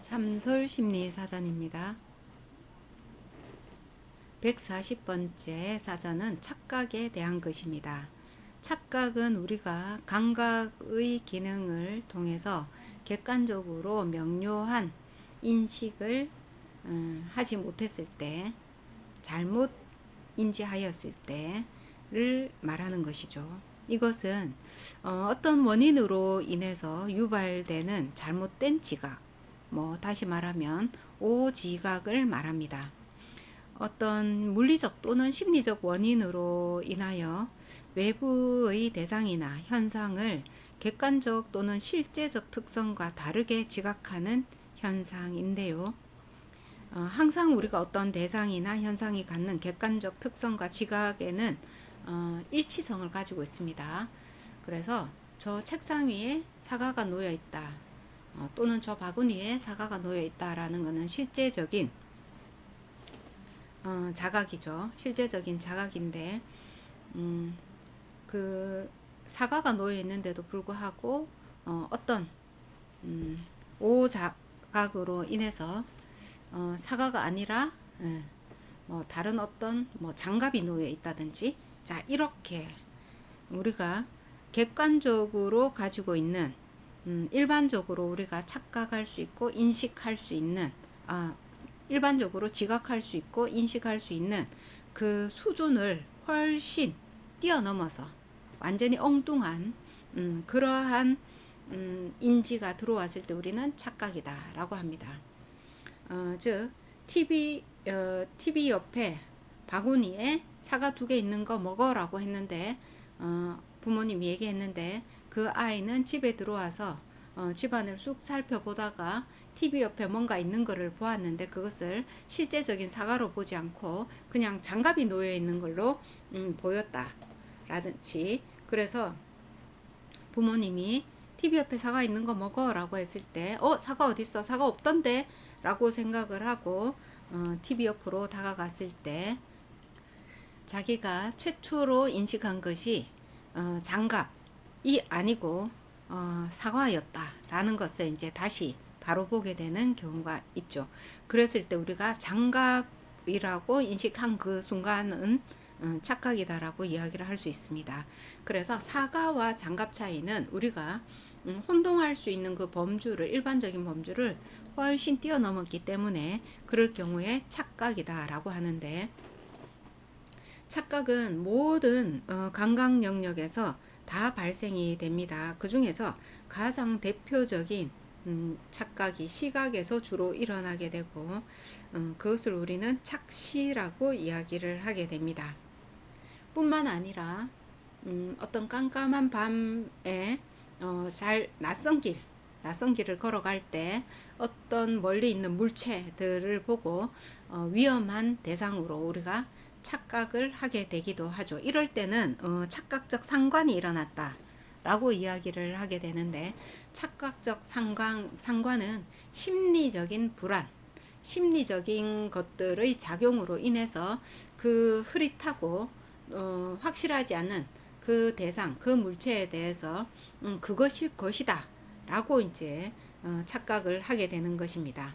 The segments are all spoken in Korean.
참솔 심리 사전입니다. 140번째 사전은 착각에 대한 것입니다. 착각은 우리가 감각의 기능을 통해서 객관적으로 명료한 인식을 하지 못했을 때, 잘못 인지하였을 때를 말하는 것이죠. 이것은 어떤 원인으로 인해서 유발되는 잘못된 지각, 다시 말하면 오지각을 말합니다. 어떤 물리적 또는 심리적 원인으로 인하여 외부의 대상이나 현상을 객관적 또는 실제적 특성과 다르게 지각하는 현상인데요. 항상 우리가 어떤 대상이나 현상이 갖는 객관적 특성과 지각에는 일치성을 가지고 있습니다. 그래서 저 책상 위에 사과가 놓여 있다, 또는 저 바구니에 사과가 놓여 있다라는 것은 실제적인 자각이죠. 실제적인 자각인데, 그 사과가 놓여 있는데도 불구하고 어떤 오자각으로 인해서 사과가 아니라 다른 어떤 장갑이 놓여 있다든지, 자, 이렇게 우리가 객관적으로 가지고 있는 일반적으로 우리가 착각할 수 있고 인식할 수 있는, 일반적으로 지각할 수 있고 인식할 수 있는 그 수준을 훨씬 뛰어넘어서 완전히 엉뚱한 그러한 인지가 들어왔을 때 우리는 착각이다 라고 합니다. 즉 TV 옆에 바구니에 사과 2개 있는 거 먹어 라고 했는데, 부모님이 얘기했는데 그 아이는 집에 들어와서 집안을 쑥 살펴보다가 TV 옆에 뭔가 있는 거를 보았는데, 그것을 실제적인 사과로 보지 않고 그냥 장갑이 놓여 있는 걸로 보였다 라든지, 그래서 부모님이 TV 옆에 사과 있는 거 먹어 라고 했을 때 사과 어딨어? 사과 없던데? 라고 생각을 하고 TV 옆으로 다가갔을 때 자기가 최초로 인식한 것이 장갑이 아니고 사과였다 라는 것을 이제 다시 바로 보게 되는 경우가 있죠. 그랬을 때 우리가 장갑이라고 인식한 그 순간은 착각이다 라고 이야기를 할 수 있습니다. 그래서 사과와 장갑 차이는 우리가 혼동할 수 있는 그 범주를, 일반적인 범주를 훨씬 뛰어넘었기 때문에 그럴 경우에 착각이다 라고 하는데, 착각은 모든 감각 영역에서 다 발생이 됩니다. 그 중에서 가장 대표적인 착각이 시각에서 주로 일어나게 되고, 그것을 우리는 착시라고 이야기를 하게 됩니다. 뿐만 아니라 어떤 깜깜한 밤에 잘 낯선 길을 걸어갈 때 어떤 멀리 있는 물체들을 보고 위험한 대상으로 우리가 착각을 하게 되기도 하죠. 이럴 때는 착각적 상관이 일어났다 라고 이야기를 하게 되는데, 착각적 상관은 심리적인 불안, 심리적인 것들의 작용으로 인해서 그 흐릿하고 확실하지 않은 그 대상, 그 물체에 대해서 그것일 것이다 라고 이제 착각을 하게 되는 것입니다.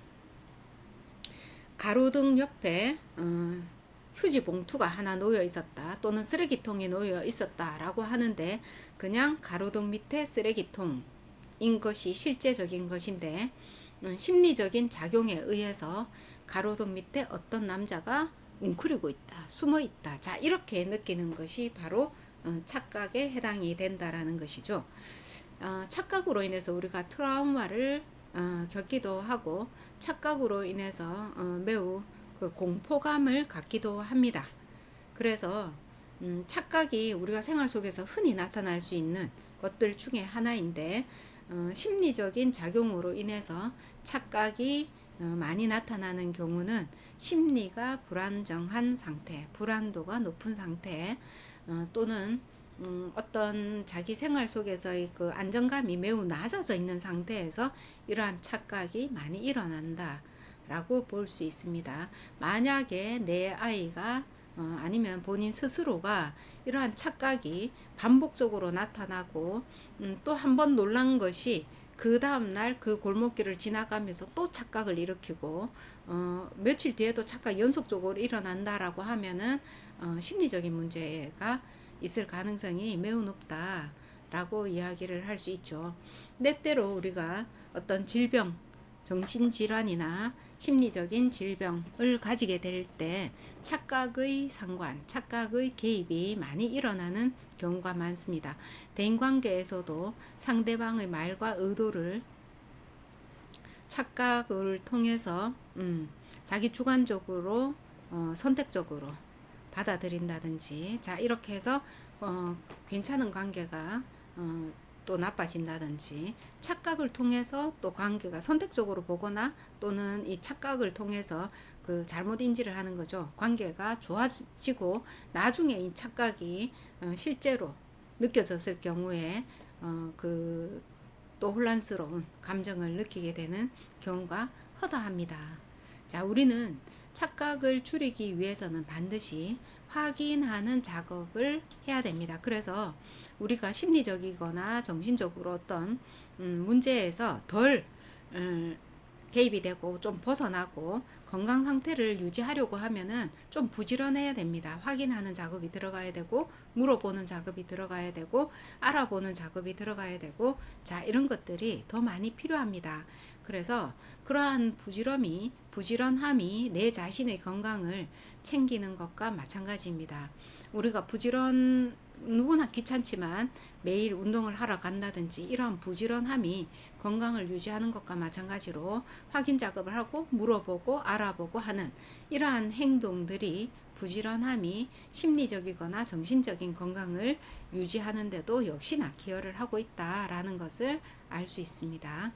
가로등 옆에 휴지 봉투가 하나 놓여 있었다, 또는 쓰레기통이 놓여 있었다 라고 하는데, 그냥 가로등 밑에 쓰레기통인 것이 실제적인 것인데, 심리적인 작용에 의해서 가로등 밑에 어떤 남자가 웅크리고 있다, 숨어 있다, 자, 이렇게 느끼는 것이 바로 착각에 해당이 된다라는 것이죠. 착각으로 인해서 우리가 트라우마를 겪기도 하고, 착각으로 인해서 매우 그 공포감을 갖기도 합니다. 그래서 착각이 우리가 생활 속에서 흔히 나타날 수 있는 것들 중에 하나인데, 심리적인 작용으로 인해서 착각이 많이 나타나는 경우는 심리가 불안정한 상태, 불안도가 높은 상태, 또는 어떤 자기 생활 속에서의 그 안정감이 매우 낮아져 있는 상태에서 이러한 착각이 많이 일어난다 라고 볼 수 있습니다. 만약에 내 아이가 아니면 본인 스스로가 이러한 착각이 반복적으로 나타나고 또 한 번 놀란 것이 그 다음날 그 골목길을 지나가면서 또 착각을 일으키고 며칠 뒤에도 착각 연속적으로 일어난다라고 하면은 심리적인 문제가 있을 가능성이 매우 높다라고 이야기를 할 수 있죠. 때때로 우리가 어떤 질병, 정신질환이나 심리적인 질병을 가지게 될 때 착각의 상관, 착각의 개입이 많이 일어나는 경우가 많습니다. 대인관계에서도 상대방의 말과 의도를 착각을 통해서 자기 주관적으로 선택적으로 받아들인다든지, 자 이렇게 해서 괜찮은 관계가 또 나빠진다든지, 착각을 통해서 또 관계가 선택적으로 보거나 또는 이 착각을 통해서 그 잘못 인지를 하는 거죠. 관계가 좋아지고 나중에 이 착각이 실제로 느껴졌을 경우에 그 또 혼란스러운 감정을 느끼게 되는 경우가 허다합니다. 자, 우리는 착각을 줄이기 위해서는 반드시 확인하는 작업을 해야 됩니다. 그래서 우리가 심리적이거나 정신적으로 어떤 문제에서 덜 개입이 되고 좀 벗어나고 건강 상태를 유지하려고 하면은 좀 부지런해야 됩니다. 확인하는 작업이 들어가야 되고, 물어보는 작업이 들어가야 되고, 알아보는 작업이 들어가야 되고, 자 이런 것들이 더 많이 필요합니다. 그래서 그러한 부지런함이 내 자신의 건강을 챙기는 것과 마찬가지입니다. 우리가 누구나 귀찮지만 매일 운동을 하러 간다든지 이러한 부지런함이 건강을 유지하는 것과 마찬가지로 확인 작업을 하고 물어보고 알아보고 하는 이러한 행동들이, 부지런함이 심리적이거나 정신적인 건강을 유지하는 데도 역시나 기여를 하고 있다라는 것을 알 수 있습니다.